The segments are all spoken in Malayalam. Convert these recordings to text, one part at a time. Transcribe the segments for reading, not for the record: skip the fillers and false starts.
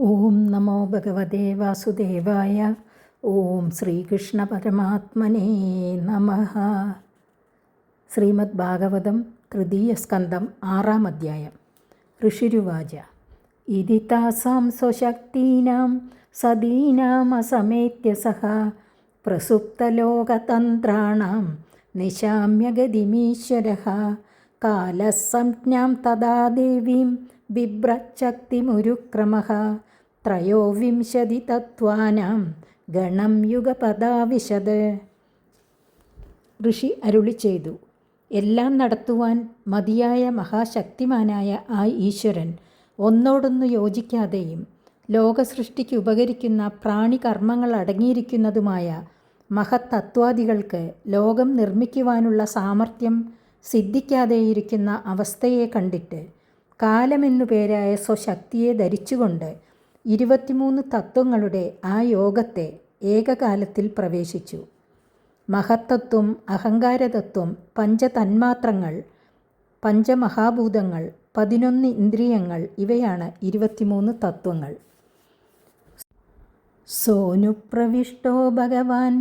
ഓം നമോ ഭഗവതേ വാസുദേവായ. ഓം ശ്രീകൃഷ്ണ പരമാത്മനേ നമഃ. ശ്രീമദ് ഭാഗവതം തൃതീയ സ്കന്ധം 6-ാം അധ്യായം. ഋഷിരുവാച ഇതി താസാം സ്വശക്തീനാം സദീനാമസമേത്യ സഹ പ്രസുപ്തലോകതന്ത്രാണാം നിശാമ്യഗതിമീശ്വരഃ കാലഃ സംജ്ഞാം തഥാ ദേവീം ബിഭ്രച്ഛക്തിമുരുക്രമഃ ത്രയോവിംശതി തത്വാനാം ഗണം യുഗപദാവിശത്. ഋഷി അരുളി ചെയ്തു, എല്ലാം നടത്തുവാൻ മതിയായ മഹാശക്തിമാനായ ആ ഈശ്വരൻ ഒന്നോടൊന്നു യോജിക്കാതെയും ലോകസൃഷ്ടിക്ക് ഉപകരിക്കുന്ന പ്രാണികർമ്മങ്ങൾ അടങ്ങിയിരിക്കുന്നതുമായ മഹത്തത്വാദികൾക്ക് ലോകം നിർമ്മിക്കുവാനുള്ള സാമർഥ്യം സിദ്ധിക്കാതെയിരിക്കുന്ന അവസ്ഥയെ കണ്ടിട്ട് കാലമെന്നു പേരായ സ്വശക്തിയെ ധരിച്ചുകൊണ്ട് 23 തത്വങ്ങളുടെ ആ യോഗത്തെ ഏകകാലത്തിൽ പ്രവേശിച്ചു. മഹത്തത്വം, അഹങ്കാരതത്വം, പഞ്ചതന്മാത്രങ്ങൾ, പഞ്ചമഹാഭൂതങ്ങൾ, 11 ഇന്ദ്രിയങ്ങൾ, ഇവയാണ് 23 തത്വങ്ങൾ. സോനുപ്രവിഷ്ടോ ഭഗവാൻ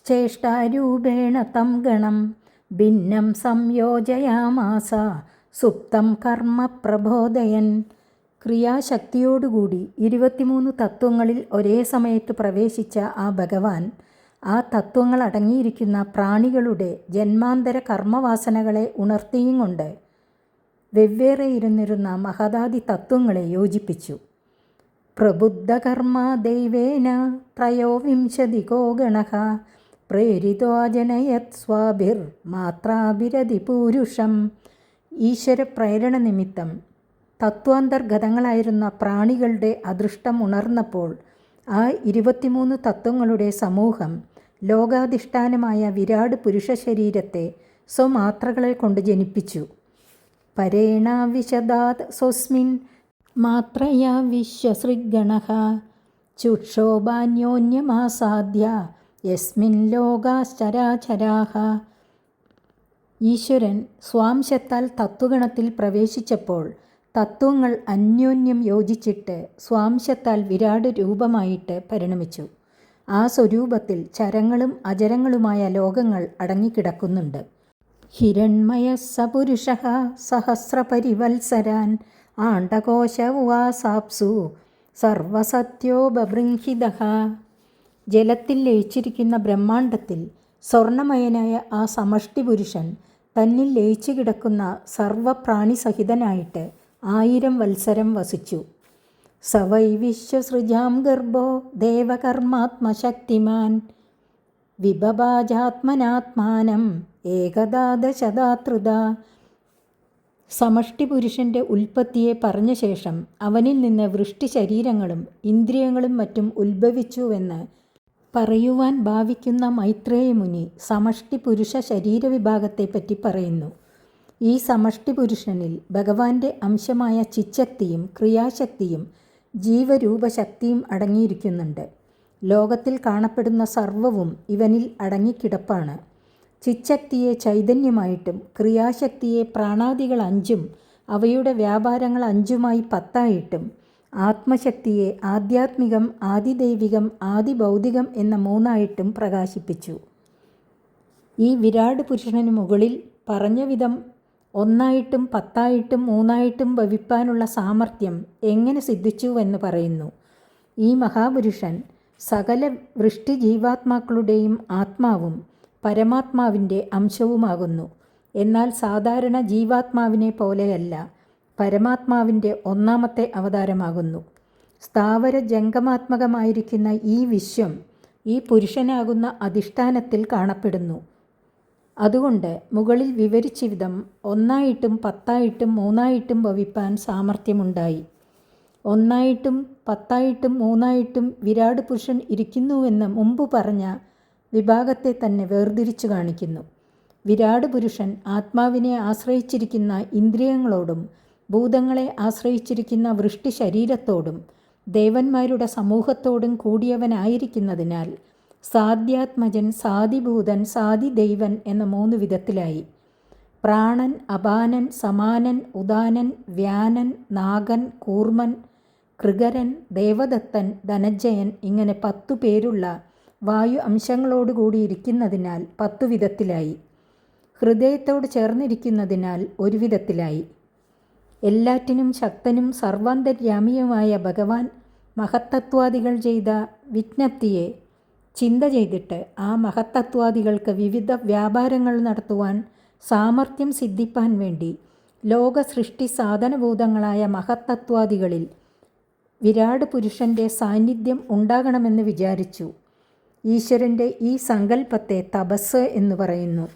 ചേഷ്ടാരൂപേണ തം ഗണം ഭിന്നം സംയോജയാമാസ സുപ്തം കർമ്മ പ്രബോധയൻ. ക്രിയാശക്തിയോടുകൂടി 23 തത്വങ്ങളിൽ ഒരേ സമയത്ത് പ്രവേശിച്ച ആ ഭഗവാൻ ആ തത്വങ്ങൾ അടങ്ങിയിരിക്കുന്ന പ്രാണികളുടെ ജന്മാന്തര കർമ്മവാസനകളെ ഉണർത്തിയും കൊണ്ട് വെവ്വേറെ ഇരുന്നിരുന്ന മഹദാദി തത്വങ്ങളെ യോജിപ്പിച്ചു. പ്രബുദ്ധകർമ്മ ദൈവേന ത്രയോവിംശതികോ ഗണഃ പ്രേരിതോ ജനയത് സ്വാഭിർ മാത്രാഭിരതി പൂരുഷം. ഈശ്വര പ്രേരണ നിമിത്തം തത്വാന്തർഗതങ്ങളായിരുന്ന പ്രാണികളുടെ അദൃഷ്ടം ഉണർന്നപ്പോൾ ആ 23 തത്വങ്ങളുടെ സമൂഹം ലോകാധിഷ്ഠാനമായ വിരാട് പുരുഷ ശരീരത്തെ സ്വമാത്രകളെ കൊണ്ട് ജനിപ്പിച്ചു. പരേണ വിശദാത് സ്വസ്മിൻ മാത്രയാ വിശ്വസൃഗണഃ ചുക്ഷോഭാന്യോന്യമാസാദ്യ യസ്മിൻ ലോകാശ്ചരാചരാഃ. ഈശ്വരൻ സ്വാംശത്താൽ തത്വഗണത്തിൽ പ്രവേശിച്ചപ്പോൾ തത്വങ്ങൾ അന്യോന്യം യോജിച്ചിട്ട് സ്വാംശത്താൽ വിരാട് രൂപമായിട്ട് പരിണമിച്ചു. ആ സ്വരൂപത്തിൽ ചരങ്ങളും അചരങ്ങളുമായ ലോകങ്ങൾ അടങ്ങിക്കിടക്കുന്നുണ്ട്. ഹിരണ്മയ സപുരുഷഃ സഹസ്രപരിവത്സരാൻ ആണ്ഡകോശ ഉവാസാപ്സു സർവസത്യോ ബഭൃംഹിതഃ. ജലത്തിൽ ലയിച്ചിരിക്കുന്ന ബ്രഹ്മാണ്ഡത്തിൽ സ്വർണമയനായ ആ സമഷ്ടി പുരുഷൻ തന്നിൽ ലയിച്ചു കിടക്കുന്ന സർവപ്രാണിസഹിതനായിട്ട് 1000 വത്സരം വസിച്ചു. സവൈ വിശ്വസൃജാം ഗർഭോ ദേവകർമാത്മശക്തിമാൻ വിഭഭാജാത്മനാത്മാനം ഏകദാദശദാതൃത. സമഷ്ടി പുരുഷൻ്റെ ഉൽപ്പത്തിയെ പറഞ്ഞ ശേഷം അവനിൽ നിന്ന് വൃഷ്ടി ശരീരങ്ങളും ഇന്ദ്രിയങ്ങളും മറ്റും ഉത്ഭവിച്ചുവെന്ന് പറയുവാൻ ഭാവിക്കുന്ന മൈത്രേയ മുനി സമഷ്ടി പുരുഷ ശരീരവിഭാഗത്തെപ്പറ്റി പറയുന്നു. ഈ സമഷ്ടി പുരുഷനിൽ ഭഗവാന്റെ അംശമായ ചിച്ഛക്തിയും ക്രിയാശക്തിയും ജീവരൂപശക്തിയും അടങ്ങിയിരിക്കുന്നുണ്ട്. ലോകത്തിൽ കാണപ്പെടുന്ന സർവവും ഇവനിൽ അടങ്ങിക്കിടപ്പാണ്. ചിച്ഛക്തിയെ ചൈതന്യമായിട്ടും ക്രിയാശക്തിയെ പ്രാണാദികൾ 5 അവയുടെ വ്യാപാരങ്ങൾ 5 10 ആത്മശക്തിയെ ആധ്യാത്മികം, ആദിദൈവികം, ആദിഭൗതികം എന്ന 3 പ്രകാശിപ്പിച്ചു. ഈ വിരാട് പുരുഷനു മുകളിൽ പറഞ്ഞ വിധം 1 10 3 ഭവിപ്പാനുള്ള സാമർഥ്യം എങ്ങനെ സിദ്ധിച്ചുവെന്ന് പറയുന്നു. ഈ മഹാപുരുഷൻ സകല വൃഷ്ടി ജീവാത്മാക്കളുടെയും ആത്മാവും പരമാത്മാവിൻ്റെ അംശവുമാകുന്നു. എന്നാൽ സാധാരണ ജീവാത്മാവിനെ പോലെയല്ല, പരമാത്മാവിൻ്റെ 1ാമത്തെ അവതാരമാകുന്നു. സ്ഥാവര ജംഗമാത്മകമായിരിക്കുന്ന ഈ വിശ്വം ഈ പുരുഷനാകുന്ന അധിഷ്ഠാനത്തിൽ കാണപ്പെടുന്നു. അതുകൊണ്ട് മുകളിൽ വിവരിച്ച വിധം 1 10 3 ഭവിപ്പാൻ സാമർഥ്യമുണ്ടായി. 1 10 3 വിരാട് പുരുഷൻ ഇരിക്കുന്നുവെന്ന് മുമ്പ് പറഞ്ഞ വിഭാഗത്തെ തന്നെ വേർതിരിച്ചു കാണിക്കുന്നു. വിരാട് പുരുഷൻ ആത്മാവിനെ ആശ്രയിച്ചിരിക്കുന്ന ഇന്ദ്രിയങ്ങളോടും ഭൂതങ്ങളെ ആശ്രയിച്ചിരിക്കുന്ന വൃഷ്ടി ശരീരത്തോടും ദേവന്മാരുടെ സമൂഹത്തോടും കൂടിയവനായിരിക്കുന്നതിനാൽ സാധ്യാത്മജൻ, സാദിഭൂതൻ, സാദിദൈവൻ എന്ന 3 വിധത്തിലായി. പ്രാണൻ, അപാനൻ, സമാനൻ, ഉദാനൻ, വ്യാനൻ, നാഗൻ, കൂർമൻ, കൃകരൻ, ദേവദത്തൻ, ധനഞ്ജയൻ ഇങ്ങനെ 10 പേരുള്ള വായു അംശങ്ങളോടുകൂടി ഇരിക്കുന്നതിനാൽ 10 വിധത്തിലായി. ഹൃദയത്തോട് ചേർന്നിരിക്കുന്നതിനാൽ ഒരു വിധത്തിലായി. എല്ലാറ്റിനും ശക്തനും സർവാന്തര്യാമിയുമായ ഭഗവാൻ മഹത്തത്വാദികൾ ചെയ്ത വിജ്ഞപ്തിയെ ചിന്ത ചെയ്തിട്ട് ആ മഹത്തത്വാദികൾക്ക് വിവിധ വ്യാപാരങ്ങൾ നടത്തുവാൻ സാമർഥ്യം സിദ്ധിപ്പാൻ വേണ്ടി ലോക സൃഷ്ടി സാധനഭൂതങ്ങളായ മഹത്തത്വാദികളിൽ വിരാട് പുരുഷൻ്റെ സാന്നിധ്യം ഉണ്ടാകണമെന്ന് വിചാരിച്ചു. ഈശ്വരൻ്റെ ഈ സങ്കല്പത്തെ തപസ് എന്ന് പറയുന്നു.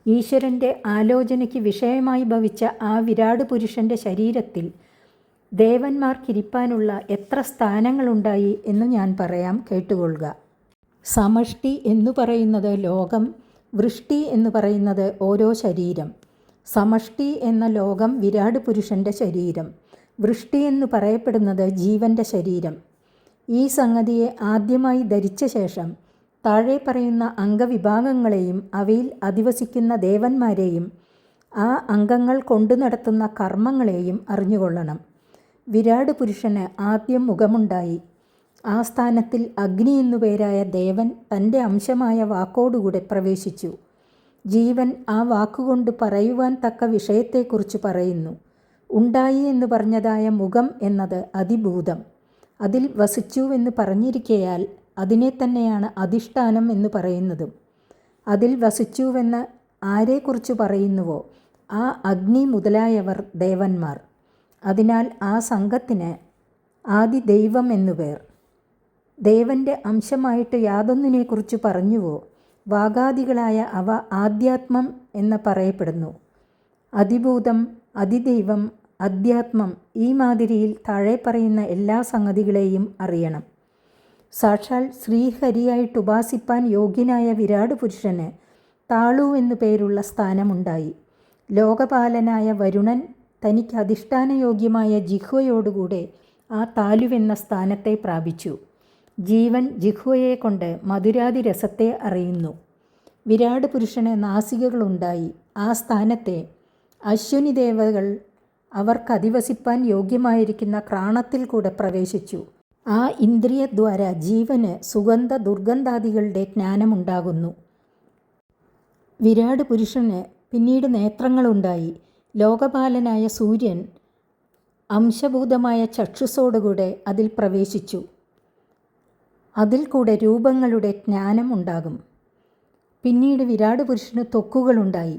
ഈശ്വരൻ്റെ ആലോചനയ്ക്ക് വിഷയമായി ഭവിച്ച ആ വിരാട് പുരുഷൻ്റെ ശരീരത്തിൽ ദേവന്മാർക്കിരിപ്പാനുള്ള എത്ര സ്ഥാനങ്ങളുണ്ടായി എന്ന് ഞാൻ പറയാം, കേട്ടുകൊള്ളുക. സമഷ്ടി എന്നു പറയുന്നത് ലോകം, വൃഷ്ടി എന്ന് പറയുന്നത് ഓരോ ശരീരം. സമഷ്ടി എന്ന ലോകം വിരാട് പുരുഷൻ്റെ ശരീരം, വൃഷ്ടി എന്ന് പറയപ്പെടുന്നത് ജീവൻ്റെ ശരീരം. ഈ സംഗതിയെ ആദ്യമായി ധരിച്ച ശേഷം താഴെ പറയുന്ന അംഗവിഭാഗങ്ങളെയും അവയിൽ അധിവസിക്കുന്ന ദേവന്മാരെയും ആ അംഗങ്ങൾ കൊണ്ടു നടത്തുന്ന കർമ്മങ്ങളെയും അറിഞ്ഞുകൊള്ളണം. വിരാട് പുരുഷന് ആദ്യം മുഖമുണ്ടായി. ആ സ്ഥാനത്തിൽ അഗ്നി എന്നു പേരായ ദേവൻ തൻ്റെ അംശമായ വാക്കോടുകൂടെ പ്രവേശിച്ചു. ജീവൻ ആ വാക്കുകൊണ്ട് പറയുവാൻ തക്ക വിഷയത്തെക്കുറിച്ച് പറയുന്നു. ഉണ്ടായി എന്ന് പറഞ്ഞതായ മുഖം എന്നത് അതിഭൂതം. അതിൽ വസിച്ചുവെന്ന് പറഞ്ഞിരിക്കയാൽ അതിനെ തന്നെയാണ് അധിഷ്ഠാനം എന്ന് പറയുന്നതും. അതിൽ വസിച്ചുവെന്ന് ആരെക്കുറിച്ച് പറയുന്നുവോ ആ അഗ്നി മുതലായവർ ദേവന്മാർ. അതിനാൽ ആ സംഘത്തിന് ആദിദൈവം എന്നു പേർ. ദേവൻ്റെ അംശമായിട്ട് യാതൊന്നിനെക്കുറിച്ച് പറഞ്ഞുവോ വാഗാദികളായ അവ ആധ്യാത്മം എന്ന് പറയപ്പെടുന്നു. അതിഭൂതം, അതിദൈവം, അധ്യാത്മം ഈ മാതിരിയിൽ താഴെ പറയുന്ന എല്ലാ സംഗതികളെയും അറിയണം. സാക്ഷാൽ ശ്രീഹരിയായിട്ട് ഉപാസിപ്പാൻ യോഗ്യനായ വിരാട് പുരുഷന് താളു എന്നു പേരുള്ള സ്ഥാനമുണ്ടായി. ലോകപാലനായ വരുണൻ തനിക്ക് അധിഷ്ഠാനയോഗ്യമായ ജിഹ്വയോടുകൂടെ ആ താലുവെന്ന സ്ഥാനത്തെ പ്രാപിച്ചു. ജീവൻ ജിഹ്വയെ കൊണ്ട് മധുരാതി രസത്തെ അറിയുന്നു. വിരാട് പുരുഷന് നാസികകളുണ്ടായി. ആ സ്ഥാനത്തെ അശ്വിനി ദേവകൾ അവർക്കധിവസിപ്പാൻ യോഗ്യമായിരിക്കുന്ന ക്രാണത്തിൽ കൂടെ പ്രവേശിച്ചു. ആ ഇന്ദ്രിയദ്വാര ജീവന് സുഗന്ധ ദുർഗന്ധാദികളുടെ ജ്ഞാനമുണ്ടാകുന്നു. വിരാട് പുരുഷന് പിന്നീട് നേത്രങ്ങളുണ്ടായി. ലോകപാലനായ സൂര്യൻ അംശഭൂതമായ ചക്ഷുസോടുകൂടെ അതിൽ പ്രവേശിച്ചു. അതിൽ കൂടെ രൂപങ്ങളുടെ ജ്ഞാനം ഉണ്ടാകും. പിന്നീട് വിരാട് പുരുഷന് ത്വക്കുകളുണ്ടായി.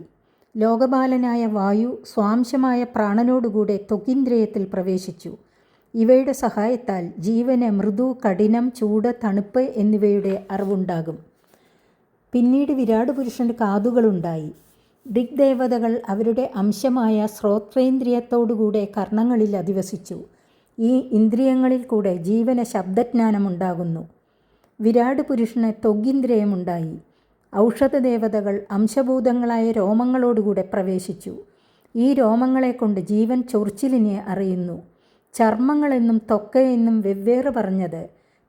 ലോകപാലനായ വായു സ്വാംശമായ പ്രാണനോടുകൂടെ ത്വക്കിന്ദ്രിയത്തിൽ പ്രവേശിച്ചു. ഇവയുടെ സഹായത്താൽ ജീവന് മൃദു, കഠിനം, ചൂട്, തണുപ്പ് എന്നിവയുടെ അറിവുണ്ടാകും. പിന്നീട് വിരാട് പുരുഷന് കാതുകളുണ്ടായി. ദിഗ്ദേവതകൾ അവരുടെ അംശമായ ശ്രോത്രേന്ദ്രിയത്തോടുകൂടെ കർണങ്ങളിൽ അധിവസിച്ചു. ഈ ഇന്ദ്രിയങ്ങളിൽ കൂടെ ജീവന് ശബ്ദജ്ഞാനമുണ്ടാകുന്നു. വിരാട് പുരുഷന് ത്വഗിന്ദ്രിയമുണ്ടായി. ഔഷധദേവതകൾ അംശഭൂതങ്ങളായ രോമങ്ങളോടുകൂടെ പ്രവേശിച്ചു. ഈ രോമങ്ങളെ കൊണ്ട് ജീവൻ ചൊറിച്ചിലിനെ അറിയുന്നു. ചർമ്മങ്ങളെന്നും ത്വക്കയെന്നും വെവ്വേറെ പറഞ്ഞത്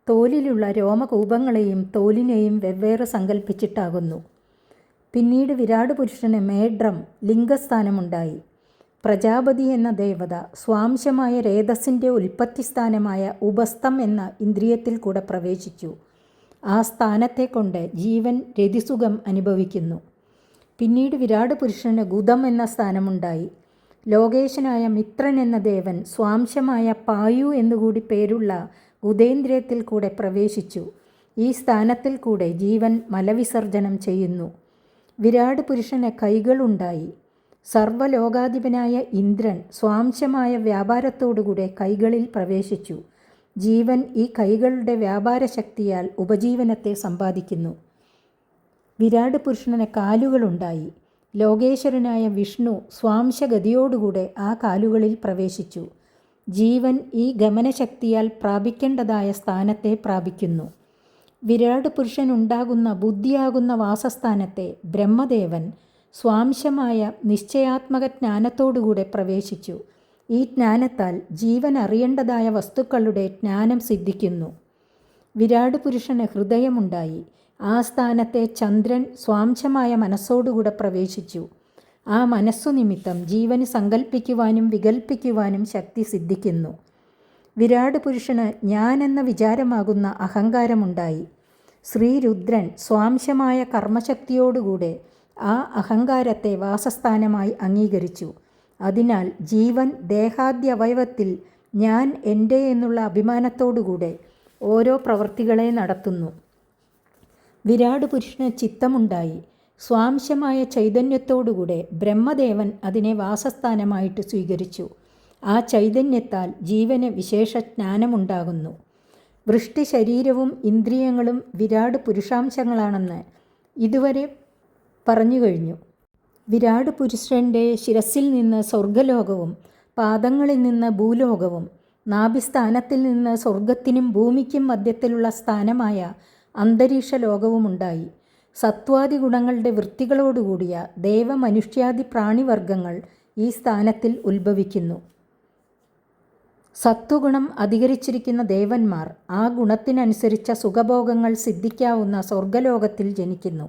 തോലിലുള്ള രോമകൂപങ്ങളെയും തോലിനെയും വെവ്വേറെ സങ്കല്പിച്ചിട്ടാകുന്നു. പിന്നീട് വിരാട് പുരുഷന് മേഡ്രം ലിംഗസ്ഥാനമുണ്ടായി. പ്രജാപതി എന്ന ദേവത സ്വാംശമായ രേതസിൻ്റെ ഉൽപ്പത്തിസ്ഥാനമായ ഉപസ്ഥം എന്ന ഇന്ദ്രിയത്തിൽ കൂടെ പ്രവേശിച്ചു. ആ സ്ഥാനത്തെ കൊണ്ട് ജീവൻ രതിസുഖം അനുഭവിക്കുന്നു. പിന്നീട് വിരാട് പുരുഷന് ഗുദം എന്ന സ്ഥാനമുണ്ടായി. ലോകേശനായ മിത്രൻ എന്ന ദേവൻ സ്വാംശമായ പായു എന്നുകൂടി പേരുള്ള ഗുദേന്ദ്രിയത്തിൽ കൂടെ പ്രവേശിച്ചു. ഈ സ്ഥാനത്തിൽ കൂടെ ജീവൻ മലവിസർജനം ചെയ്യുന്നു. വിരാട് പുരുഷന് കൈകളുണ്ടായി. സർവ്വലോകാധിപനായ ഇന്ദ്രൻ സ്വാംശമായ വ്യാപാരത്തോടുകൂടെ കൈകളിൽ പ്രവേശിച്ചു. ജീവൻ ഈ കൈകളുടെ വ്യാപാരശക്തിയാൽ ഉപജീവനത്തെ സമ്പാദിക്കുന്നു. വിരാട് പുരുഷന് കാലുകളുണ്ടായി. ലോകേശ്വരനായ വിഷ്ണു സ്വാംശഗതിയോടുകൂടെ ആ കാലുകളിൽ പ്രവേശിച്ചു. ജീവൻ ഈ ഗമനശക്തിയാൽ പ്രാപിക്കേണ്ടതായ സ്ഥാനത്തെ പ്രാപിക്കുന്നു. വിരാട് പുരുഷനുണ്ടാകുന്ന ബുദ്ധിയാകുന്ന വാസസ്ഥാനത്തെ ബ്രഹ്മദേവൻ സ്വാംശമായ നിശ്ചയാത്മക ജ്ഞാനത്തോടുകൂടെ പ്രവേശിച്ചു. ഈ ജ്ഞാനത്താൽ ജീവൻ അറിയേണ്ടതായ വസ്തുക്കളുടെ ജ്ഞാനം സിദ്ധിക്കുന്നു. വിരാട് പുരുഷന് ഹൃദയമുണ്ടായി. ആ സ്ഥാനത്തെ ചന്ദ്രൻ സ്വാംശമായ മനസ്സോടുകൂടെ പ്രവേശിച്ചു. ആ മനസ്സു നിമിത്തം ജീവന് സങ്കല്പിക്കുവാനും വികൽപ്പിക്കുവാനും ശക്തി സിദ്ധിക്കുന്നു. വിരാട് പുരുഷന് ഞാൻ എന്ന വിചാരമാകുന്ന അഹങ്കാരമുണ്ടായി. ശ്രീരുദ്രൻ സ്വാംശമായ കർമ്മശക്തിയോടുകൂടെ ആ അഹങ്കാരത്തെ വാസസ്ഥാനമായി അംഗീകരിച്ചു. അതിനാൽ ജീവൻ ദേഹാദ്യവയവത്തിൽ ഞാൻ എൻ്റെ എന്നുള്ള അഭിമാനത്തോടുകൂടെ ഓരോ പ്രവൃത്തികളെ നടത്തുന്നു. വിരാട് പുരുഷന് ചിത്തമുണ്ടായി. സ്വാംശമായ ചൈതന്യത്തോടുകൂടെ ബ്രഹ്മദേവൻ അതിനെ വാസസ്ഥാനമായിട്ട് സ്വീകരിച്ചു. ആ ചൈതന്യത്താൽ ജീവന് വിശേഷ ജ്ഞാനമുണ്ടാകുന്നു. വൃഷ്ടി ശരീരവും ഇന്ദ്രിയങ്ങളും വിരാട് പുരുഷാംശങ്ങളാണെന്ന് ഇതുവരെ പറഞ്ഞു കഴിഞ്ഞു. വിരാട് പുരുഷൻ്റെ ശിരസിൽ നിന്ന് സ്വർഗലോകവും പാദങ്ങളിൽ നിന്ന് ഭൂലോകവും നാഭിസ്ഥാനത്തിൽ നിന്ന് സ്വർഗത്തിനും ഭൂമിക്കും മധ്യത്തിലുള്ള സ്ഥാനമായ അന്തരീക്ഷ ലോകവുമുണ്ടായി. സത്വാദി ഗുണങ്ങളുടെ വൃത്തികളോടുകൂടിയ ദേവമനുഷ്യാദി പ്രാണിവർഗങ്ങൾ ഈ സ്ഥാനത്തിൽ ഉത്ഭവിക്കുന്നു. സത്വഗുണം അധികരിച്ചിരിക്കുന്ന ദേവന്മാർ ആ ഗുണത്തിനനുസരിച്ച സുഖഭോഗങ്ങൾ സിദ്ധിക്കാവുന്ന സ്വർഗലോകത്തിൽ ജനിക്കുന്നു.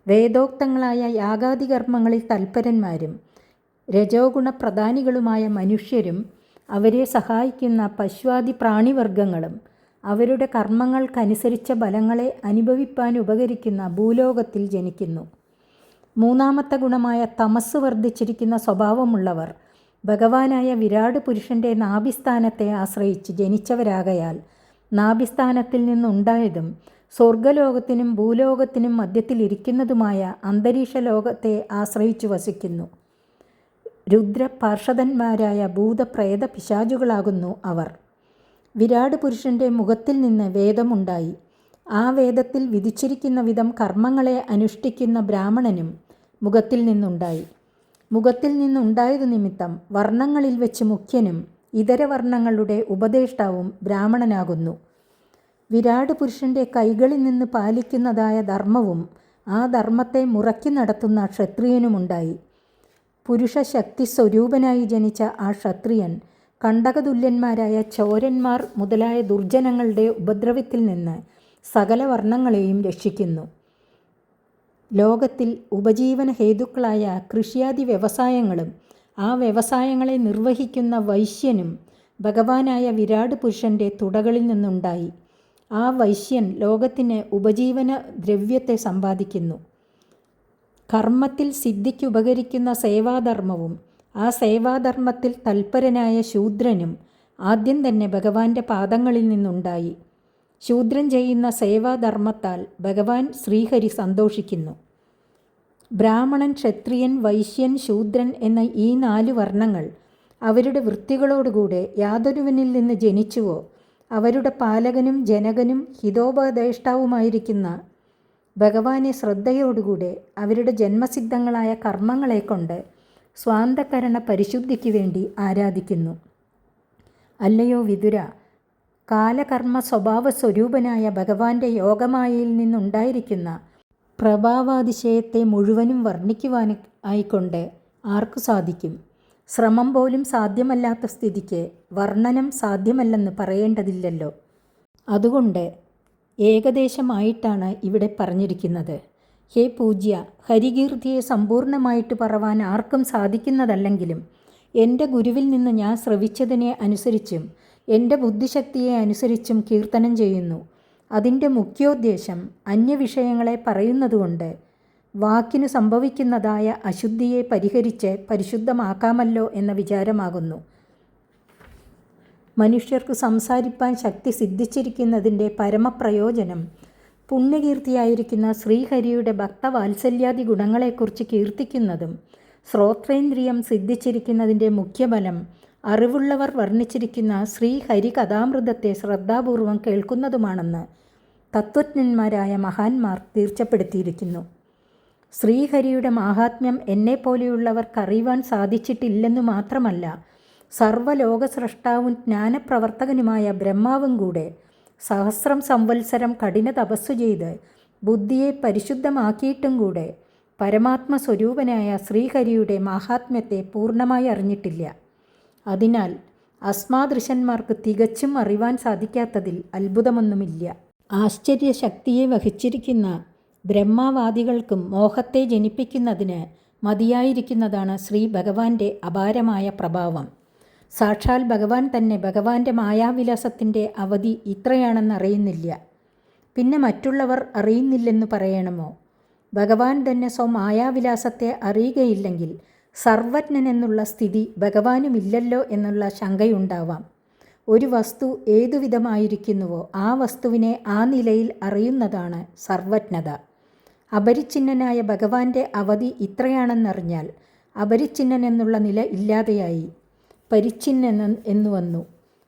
വേദോക്തങ്ങളായ യാഗാദികർമ്മങ്ങളിൽ തൽപരന്മാരും രജോഗുണ പ്രധാനികളുമായ മനുഷ്യരും അവരെ സഹായിക്കുന്ന പശുവാദി പ്രാണിവർഗങ്ങളും അവരുടെ കർമ്മങ്ങൾക്കനുസരിച്ച ഫലങ്ങളെ അനുഭവിപ്പാൻ ഉപകരിക്കുന്ന ഭൂലോകത്തിൽ ജനിക്കുന്നു. മൂന്നാമത്തെ ഗുണമായ തമസ് വർദ്ധിച്ചിരിക്കുന്ന സ്വഭാവമുള്ളവർ ഭഗവാനായ വിരാട് പുരുഷൻ്റെ നാഭിസ്ഥാനത്തെ ആശ്രയിച്ച് ജനിച്ചവരാകയാൽ നാഭിസ്ഥാനത്തിൽ നിന്നുണ്ടായതും സ്വർഗലോകത്തിനും ഭൂലോകത്തിനും മധ്യത്തിലിരിക്കുന്നതുമായ അന്തരീക്ഷ ലോകത്തെ ആശ്രയിച്ചു വസിക്കുന്നു. രുദ്രപാർഷദന്മാരായ ഭൂതപ്രേത പിശാചുകളാകുന്നു അവർ. വിരാട് പുരുഷൻ്റെ മുഖത്തിൽ നിന്ന് വേദമുണ്ടായി. ആ വേദത്തിൽ വിധിച്ചിരിക്കുന്ന വിധം കർമ്മങ്ങളെ അനുഷ്ഠിക്കുന്ന ബ്രാഹ്മണനും മുഖത്തിൽ നിന്നുണ്ടായി. മുഖത്തിൽ നിന്നുണ്ടായതു നിമിത്തം വർണ്ണങ്ങളിൽ വെച്ച് മുഖ്യനും ഇതര വർണ്ണങ്ങളുടെ ഉപദേഷ്ടാവും ബ്രാഹ്മണനാകുന്നു. വിരാട് പുരുഷൻ്റെ കൈകളിൽ നിന്ന് പാലിക്കുന്നതായ ധർമ്മവും ആ ധർമ്മത്തെ മുറക്കി നടത്തുന്ന ക്ഷത്രിയനുമുണ്ടായി. പുരുഷശക്തി സ്വരൂപനായി ജനിച്ച ആ ക്ഷത്രിയൻ കണ്ടകതുല്യന്മാരായ ചോരന്മാർ മുതലായ ദുർജനങ്ങളുടെ ഉപദ്രവത്തിൽ നിന്ന് സകല വർണ്ണങ്ങളെയും രക്ഷിക്കുന്നു. ലോകത്തിൽ ഉപജീവന ഹേതുക്കളായ കൃഷിയാദി വ്യവസായങ്ങളും ആ വ്യവസായങ്ങളെ നിർവഹിക്കുന്ന വൈശ്യനും ഭഗവാനായ വിരാട് പുരുഷൻ്റെ തുടകളിൽ നിന്നുണ്ടായി. ആ വൈശ്യൻ ലോകത്തിന് ഉപജീവന ദ്രവ്യത്തെ സമ്പാദിക്കുന്നു. കർമ്മത്തിൽ സിദ്ധിക്കുപകരിക്കുന്ന സേവാധർമ്മവും ആ സേവാധർമ്മത്തിൽ തൽപരനായ ശൂദ്രനും ആദ്യം തന്നെ ഭഗവാന്റെ പാദങ്ങളിൽ നിന്നുണ്ടായി. ശൂദ്രൻ ചെയ്യുന്ന സേവാധർമ്മത്താൽ ഭഗവാൻ ശ്രീഹരി സന്തോഷിക്കുന്നു. ബ്രാഹ്മണൻ, ക്ഷത്രിയൻ, വൈശ്യൻ, ശൂദ്രൻ എന്ന ഈ 4 വർണ്ണങ്ങൾ അവരുടെ വൃത്തികളോടുകൂടെ യാതൊരുവനിൽ നിന്ന് ജനിച്ചുവോ അവരുടെ പാലകനും ജനകനും ഹിതോപദേഷ്ടാവുമായിരിക്കുന്ന ഭഗവാനെ ശ്രദ്ധയോടുകൂടെ അവരുടെ ജന്മസിദ്ധങ്ങളായ കർമ്മങ്ങളെ കൊണ്ട് സ്വാന്തകരണ പരിശുദ്ധിക്ക് വേണ്ടി ആരാധിക്കുന്നു. അല്ലയോ വിതുര, കാലകർമ്മ സ്വഭാവ സ്വരൂപനായ ഭഗവാന്റെ യോഗമായയിൽ നിന്നുണ്ടായിരിക്കുന്ന പ്രഭാവാതിശയത്തെ മുഴുവനും വർണ്ണിക്കുവാനായിക്കൊണ്ട് ആർക്കു സാധിക്കും? ശ്രമം പോലും സാധ്യമല്ലാത്ത സ്ഥിതിക്ക് വർണ്ണനം സാധ്യമല്ലെന്ന് പറയേണ്ടതില്ലല്ലോ. അതുകൊണ്ട് ഏകദേശമായിട്ടാണ് ഇവിടെ പറഞ്ഞിരിക്കുന്നത്. ഹേ പൂജ്യ, ഹരികീർത്തിയെ സമ്പൂർണമായിട്ട് പറവാൻ ആർക്കും സാധിക്കുന്നതല്ലെങ്കിലും എൻ്റെ ഗുരുവിൽ നിന്ന് ഞാൻ ശ്രവിച്ചതിനെ അനുസരിച്ചും എൻ്റെ ബുദ്ധിശക്തിയെ അനുസരിച്ചും കീർത്തനം ചെയ്യുന്നു. അതിൻ്റെ മുഖ്യോദ്ദേശം അന്യവിഷയങ്ങളെ പറയുന്നതുകൊണ്ട് വാക്കിന് സംഭവിക്കുന്നതായ അശുദ്ധിയെ പരിഹരിച്ച് പരിശുദ്ധമാക്കാമല്ലോ എന്ന വിചാരമാകുന്നു. മനുഷ്യർക്ക് സംസാരിപ്പാൻ ശക്തി സിദ്ധിച്ചിരിക്കുന്നതിൻ്റെ പരമപ്രയോജനം പുണ്യകീർത്തിയായിരിക്കുന്ന ശ്രീഹരിയുടെ ഭക്തവാത്സല്യാദി ഗുണങ്ങളെക്കുറിച്ച് കീർത്തിക്കുന്നതും ശ്രോത്രേന്ദ്രിയം സിദ്ധിച്ചിരിക്കുന്നതിൻ്റെ മുഖ്യഫലം അറിവുള്ളവർ വർണ്ണിച്ചിരിക്കുന്ന ശ്രീഹരി കഥാമൃതത്തെ ശ്രദ്ധാപൂർവം കേൾക്കുന്നതുമാണെന്ന് തത്വജ്ഞന്മാരായ മഹാന്മാർ തീർച്ചപ്പെടുത്തിയിരിക്കുന്നു. ശ്രീഹരിയുടെ മാഹാത്മ്യം എന്നെപ്പോലെയുള്ളവർക്കറിയുവാൻ സാധിച്ചിട്ടില്ലെന്നു മാത്രമല്ല, സർവ്വലോകസ്രഷ്ടാവും ജ്ഞാനപ്രവർത്തകനുമായ ബ്രഹ്മാവും കൂടെ സഹസ്രം സംവത്സരം കഠിന തപസ്സു ചെയ്ത് ബുദ്ധിയെ പരിശുദ്ധമാക്കിയിട്ടും കൂടെ പരമാത്മസ്വരൂപനായ ശ്രീഹരിയുടെ മാഹാത്മ്യത്തെ പൂർണ്ണമായി അറിഞ്ഞിട്ടില്ല. അതിനാൽ അസ്മാദൃശന്മാർക്ക് തികച്ചും അറിവാൻ സാധിക്കാത്തതിൽ അത്ഭുതമൊന്നുമില്ല. ആശ്ചര്യശക്തിയെ വഹിച്ചിരിക്കുന്ന ബ്രഹ്മവാദികൾക്കും മോഹത്തെ ജനിപ്പിക്കുന്നതിന് മതിയായിരിക്കുന്നതാണ് ശ്രീ ഭഗവാന്റെ അപാരമായ പ്രഭാവം. സാക്ഷാൽ ഭഗവാൻ തന്നെ ഭഗവാന്റെ മായാവിലാസത്തിൻ്റെ അവധി ഇത്രയാണെന്നറിയുന്നില്ല. പിന്നെ മറ്റുള്ളവർ അറിയുന്നില്ലെന്ന് പറയണമോ? ഭഗവാൻ തന്നെ സ്വമായാവിലാസത്തെ അറിയുകയില്ലെങ്കിൽ സർവജ്ഞനെന്നുള്ള സ്ഥിതി ഭഗവാനുമില്ലല്ലോ എന്നുള്ള ശങ്കയുണ്ടാവാം. ഒരു വസ്തു ഏതുവിധമായിരിക്കുന്നുവോ ആ വസ്തുവിനെ ആ നിലയിൽ അറിയുന്നതാണ് സർവജ്ഞത. അപരിച്ഛിന്നനായ ഭഗവാന്റെ അവധി ഇത്രയാണെന്നറിഞ്ഞാൽ അപരിച്ഛിന്നൻ എന്നുള്ള നില ഇല്ലാതെയായി, പരിച്ഛിന്നൻ എന്നു വന്നു.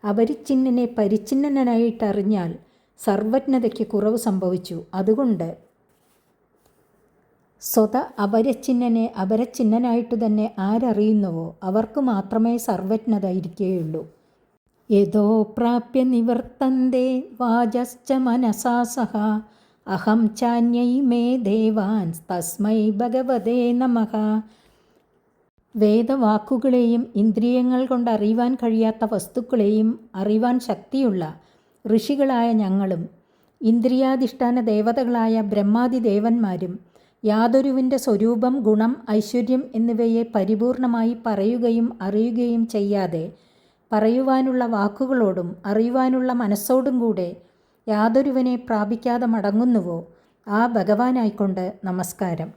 അപരിച്ഛിന്നനെ പരിച്ഛിന്നനായിട്ടറിഞ്ഞാൽ സർവജ്ഞതയ്ക്ക് കുറവ് സംഭവിച്ചു. അതുകൊണ്ട് സ്വത അപരിച്ഛിന്നനെ അപരച്ഛിന്നനായിട്ടു തന്നെ ആരറിയുന്നുവോ അവർക്ക് മാത്രമേ സർവജ്ഞത ഇരിക്കുകയുള്ളൂ. യതോ പ്രാപ്യ നിവർത്തന്തേ വാചശ്ച മനസാ സഹ അഹം ചാന്യൈ മേ ദേവാൻ തസ്മൈ ഭഗവതേ നമഃ. വേദവാക്കുകളെയും ഇന്ദ്രിയങ്ങൾ കൊണ്ട് അറിയുവാൻ കഴിയാത്ത വസ്തുക്കളെയും അറിയുവാൻ ശക്തിയുള്ള ഋഷികളായ ഞങ്ങളും ഇന്ദ്രിയാധിഷ്ഠാന ദേവതകളായ ബ്രഹ്മാദി ദേവന്മാരും യാതൊരുവിൻ്റെ സ്വരൂപം, ഗുണം, ഐശ്വര്യം എന്നിവയെ പരിപൂർണമായി പറയുകയും അറിയുകയും ചെയ്യാതെ പറയുവാനുള്ള വാക്കുകളോടും അറിയുവാനുള്ള മനസ്സോടും കൂടെ യാതൊരുവനെ പ്രാപിക്കാതെ മടങ്ങുന്നുവോ ആ ഭഗവാനായിക്കൊണ്ട് നമസ്കാരം.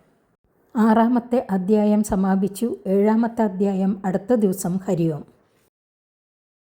6-ാമത്തെ അധ്യായം സമാപിച്ചു. 7-ാമത്തെ അധ്യായം അടുത്ത ദിവസം. ഹരി ഓം.